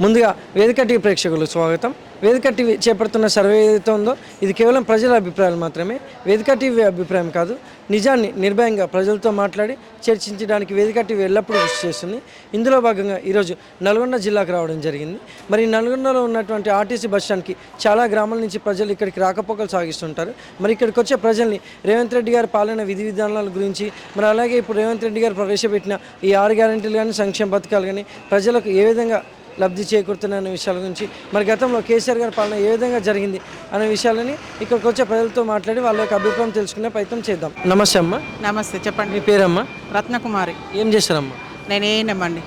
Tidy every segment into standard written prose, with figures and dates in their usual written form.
ముందుగా వేదిక టీవీ ప్రేక్షకులకు స్వాగతం. వేదిక టీవీ చేపడుతున్న సర్వే ఏదైతే ఉందో ఇది కేవలం ప్రజల అభిప్రాయాలు మాత్రమే. వేదిక టీవీ అభిప్రాయం కాదు. నిజాన్ని నిర్భయంగా ప్రజలతో మాట్లాడి చర్చించడానికి వేదిక టీవీ ఎల్లప్పుడూ కృషి చేస్తుంది. ఇందులో భాగంగా ఈరోజు నల్గొండ జిల్లాకు రావడం జరిగింది. మరి నల్గొండలో ఉన్నటువంటి ఆర్టీసీ బస్టాండ్కి చాలా గ్రామాల నుంచి ప్రజలు ఇక్కడికి రాకపోకలు సాగిస్తుంటారు. మరి ఇక్కడికి వచ్చే ప్రజల్ని రేవంత్ రెడ్డి గారి పాలన విధి విధానాల గురించి, మరి అలాగే ఇప్పుడు రేవంత్ రెడ్డి గారు ప్రవేశపెట్టిన ఈ 6 గ్యారెంటీలు కానీ, సంక్షేమ పథకాలు కానీ ప్రజలకు ఏ విధంగా లబ్ధి చేకూరుతున్న అనే విషయాల గురించి, మరి గతంలో కేసీఆర్ గారి పాలన ఏ విధంగా జరిగింది అనే విషయాలని ఇక్కడికి వచ్చే ప్రజలతో మాట్లాడి వాళ్ళ యొక్క అభిప్రాయం తెలుసుకునే ప్రయత్నం చేద్దాం. నమస్తే అమ్మ. నమస్తే, చెప్పండి. మీ పేరమ్మా? రత్నకుమారి. ఏం చేస్తారమ్మా? నేను ఏనమ్మండి.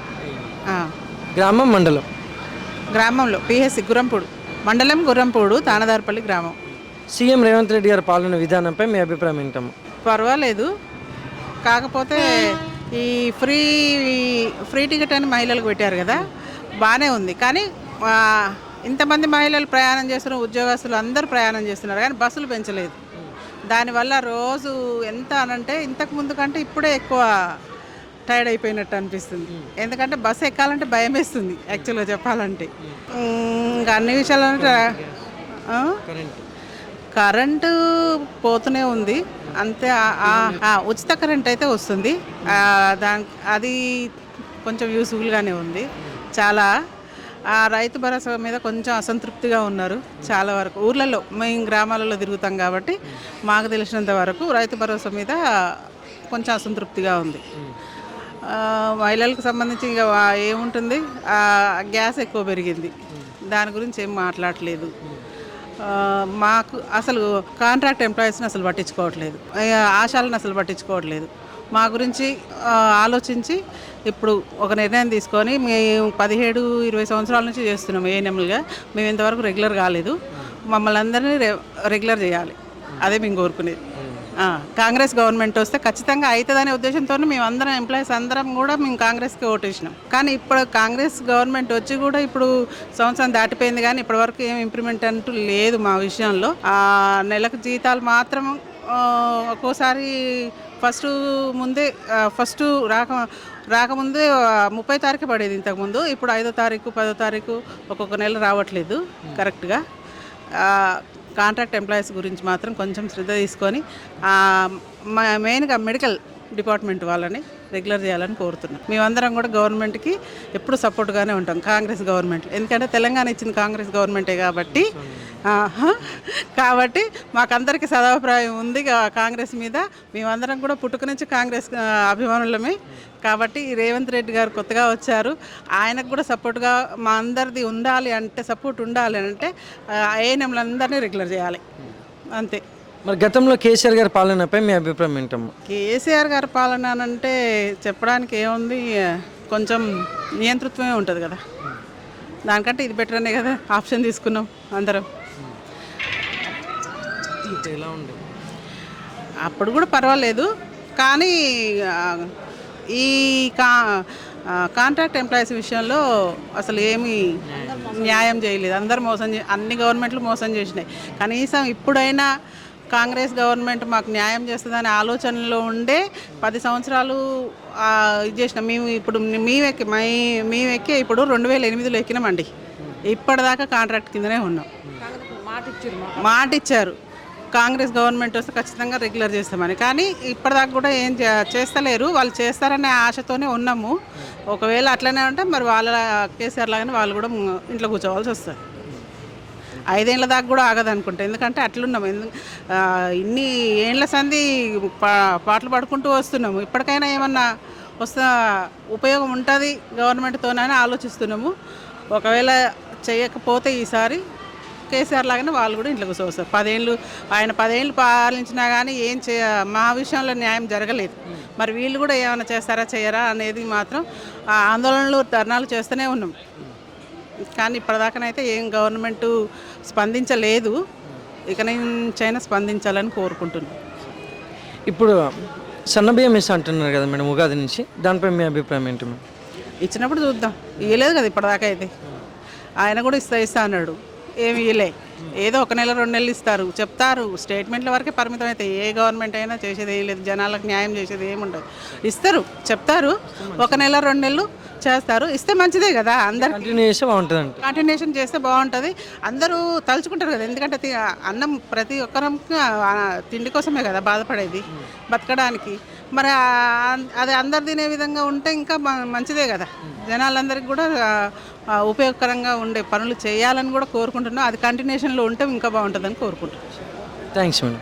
గ్రామం, మండలం? గ్రామంలో పిహెసి గుర్రంపూడు మండలం, గుర్రంపూడు, తానదారపల్లి గ్రామం. సీఎం రేవంత్ రెడ్డి గారి పాలన విధానంపై మీ అభిప్రాయం ఏంటమ్మా? పర్వాలేదు, కాకపోతే ఈ ఫ్రీ టికెట్ అని మహిళలకు పెట్టారు కదా, బాగానే ఉంది. కానీ ఇంతమంది మహిళలు ప్రయాణం చేస్తున్నారు, ఉద్యోగస్తులు అందరూ ప్రయాణం చేస్తున్నారు, కానీ బస్సులు పెంచలేదు. దానివల్ల రోజు ఎంత అనంటే ఇంతకు ముందు కంటే ఇప్పుడే ఎక్కువ టైర్డ్ అయిపోయినట్టు అనిపిస్తుంది. ఎందుకంటే బస్సు ఎక్కాలంటే భయం వేస్తుంది యాక్చువల్గా చెప్పాలంటే. ఇంకా అన్ని విషయాలు అంటే కరెంటు పోతూనే ఉంది అంతే. ఉచిత కరెంట్ అయితే వస్తుంది, అది కొంచెం యూస్ఫుల్గానే ఉంది. చాలా రైతు భరోసా మీద కొంచెం అసంతృప్తిగా ఉన్నారు చాలా వరకు. ఊర్లలో మేము గ్రామాలలో తిరుగుతాం కాబట్టి మాకు తెలిసినంత వరకు రైతు భరోసా మీద కొంచెం అసంతృప్తిగా ఉంది. మహిళలకు సంబంధించి ఇంకా ఏముంటుంది, గ్యాస్ ఎక్కువ పెరిగింది, దాని గురించి ఏం మాట్లాడలేదు. మాకు అసలు కాంట్రాక్ట్ ఎంప్లాయీస్ని అసలు పట్టించుకోవట్లేదు, ఆశాలను అసలు పట్టించుకోవట్లేదు. మా గురించి ఆలోచించి ఇప్పుడు ఒక నిర్ణయం తీసుకొని మేము 17-20 సంవత్సరాల నుంచి చేస్తున్నాం ఏఎన్ఎంలుగా. మేము ఇంతవరకు రెగ్యులర్ కాలేదు, మమ్మల్ని అందరినీ రెగ్యులర్ చేయాలి, అదే మేము కోరుకునేది. కాంగ్రెస్ గవర్నమెంట్ వస్తే ఖచ్చితంగా అవుతుందనే ఉద్దేశంతో మేము అందరం ఎంప్లాయీస్ అందరం కూడా మేము కాంగ్రెస్కి ఓటేసినాం. కానీ ఇప్పుడు కాంగ్రెస్ గవర్నమెంట్ వచ్చి కూడా ఇప్పుడు సంవత్సరం దాటిపోయింది, కానీ ఇప్పటివరకు ఏం ఇంప్రూవ్మెంట్ అంటూ లేదు మా విషయంలో. నెలకు జీతాలు మాత్రం ఒక్కోసారి ఫస్ట్ రాకముందే 30 తారీఖు పడేది ఇంతకుముందు. ఇప్పుడు 5వ తారీఖు 10వ తారీఖు ఒక్కొక్క నెల రావట్లేదు కరెక్ట్గా. కాంట్రాక్ట్ ఎంప్లాయీస్ గురించి మాత్రం కొంచెం శ్రద్ధ తీసుకొని మెయిన్గా మెడికల్ డిపార్ట్మెంట్ వాళ్ళని రెగ్యులర్ చేయాలని కోరుతున్నాం. మేమందరం కూడా గవర్నమెంట్కి ఎప్పుడు సపోర్ట్గానే ఉంటాం, కాంగ్రెస్ గవర్నమెంట్. ఎందుకంటే తెలంగాణ ఇచ్చిన కాంగ్రెస్ గవర్నమెంటే కాబట్టి మాకందరికీ సదాభిప్రాయం ఉంది కాంగ్రెస్ మీద. మేమందరం కూడా పుట్టుక నుంచి కాంగ్రెస్ అభిమానులమే. కాబట్టి రేవంత్ రెడ్డి గారు కొత్తగా వచ్చారు, ఆయనకు కూడా సపోర్ట్గా మా అందరిది ఉండాలి అంటే, సపోర్ట్ ఉండాలి అంటే ఏఎన్ఎంలందరినీ రెగ్యులర్ చేయాలి అంతే. మరి గతంలో కేసీఆర్ గారి పాలనపై మీ అభిప్రాయం ఏంటమ్మా? కేసీఆర్ గారి పాలన అంటే చెప్పడానికి ఏముంది, కొంచెం నియంతృత్వమే ఉంటుంది కదా, దానికంటే ఇది బెటర్ అనే కదా ఆప్షన్ తీసుకున్నాం అందరం. ఎలా ఉంది? అప్పుడు కూడా పర్వాలేదు, కానీ ఈ కాంట్రాక్ట్ ఎంప్లాయీస్ విషయంలో అసలు ఏమీ న్యాయం చేయలేదు. అందరు అన్ని గవర్నమెంట్లు మోసం చేసినాయి. కనీసం ఇప్పుడైనా కాంగ్రెస్ గవర్నమెంట్ మాకు న్యాయం చేస్తుందనే ఆలోచనలో ఉండే 10 సంవత్సరాలు ఇది చేసినాం. మేము ఇప్పుడు మేము ఎక్కి ఇప్పుడు 2008లో ఎక్కినామండి. ఇప్పటిదాకా కాంట్రాక్ట్ కిందనే ఉన్నాం. మాట ఇచ్చారు కాంగ్రెస్ గవర్నమెంట్ వస్తే ఖచ్చితంగా రెగ్యులర్ చేస్తామని, కానీ ఇప్పటిదాకా కూడా ఏం చేస్తలేరు. వాళ్ళు చేస్తారనే ఆశతోనే ఉన్నాము. ఒకవేళ అట్లనే ఉంటే మరి వాళ్ళ కేసీఆర్ లాగానే వాళ్ళు కూడా ఇంట్లో కూర్చోవాల్సి వస్తుంది. 5 ఏళ్ళ దాకా కూడా ఆగదు అనుకుంటా, ఎందుకంటే అట్లున్నాము. ఇన్ని ఏళ్ళ సంది పాటలు పడుకుంటూ వస్తున్నాము. ఇప్పటికైనా ఏమన్నా ఉపయోగం ఉంటుంది గవర్నమెంట్తోనని ఆలోచిస్తున్నాము. ఒకవేళ చేయకపోతే ఈసారి కేసీఆర్ లాగానే వాళ్ళు కూడా ఇంట్లోకి వస్తారు. 10 ఏళ్ళు పాలించినా కానీ మా విషయంలో న్యాయం జరగలేదు. మరి వీళ్ళు కూడా ఏమైనా చేస్తారా చేయరా అనేది మాత్రం ఆందోళనలు ధర్నాలు చేస్తూనే ఉన్నాం. కానీ ఇప్పటిదాకానైతే ఏం గవర్నమెంటు స్పందించలేదు, ఇక నుంచైనా స్పందించాలని కోరుకుంటున్నాను. ఇప్పుడు సన్నబియ్యం ఇస్తా అంటున్నారు కదా మేడం ఉగాది నుంచి, దానిపై మీ అభిప్రాయం ఏంటి మేడం? ఇచ్చినప్పుడు చూద్దాం, ఇవ్వలేదు కదా ఇప్పటిదాకా. అయితే ఆయన కూడా ఇస్తా అన్నాడు, ఏమి ఇవ్వలే. ఏదో 1 నెల 2 నెలలు ఇస్తారు, చెప్తారు, స్టేట్మెంట్ల వరకే పరిమితం అయితే ఏ గవర్నమెంట్ అయినా చేసేది ఏం లేదు, జనాలకు న్యాయం చేసేది ఏముండదు. ఇస్తారు, చెప్తారు, 1 నెల 2 నెలలు చేస్తారు, ఇస్తే మంచిదే కదా. అందరు కంటిన్యూ చేస్తే బాగుంటుంది అంట. కంటిన్యూషన్ చేస్తే బాగుంటుంది. అందరూ తలుచుకుంటారు కదా, ఎందుకంటే అన్నం ప్రతి ఒక్కరికి తిండి కోసమే కదా బాధపడేది, బతకడానికి. మరి అది అందరు తినే విధంగా ఉంటే ఇంకా మంచిదే కదా. జనాలందరికీ కూడా ఉపయోగకరంగా ఉండే పనులు చేయాలని కూడా కోరుకుంటున్నాం. అది కంటిన్యూషన్లో ఉంటే ఇంకా బాగుంటుందని కోరుకుంటున్నాం. Thanks madam.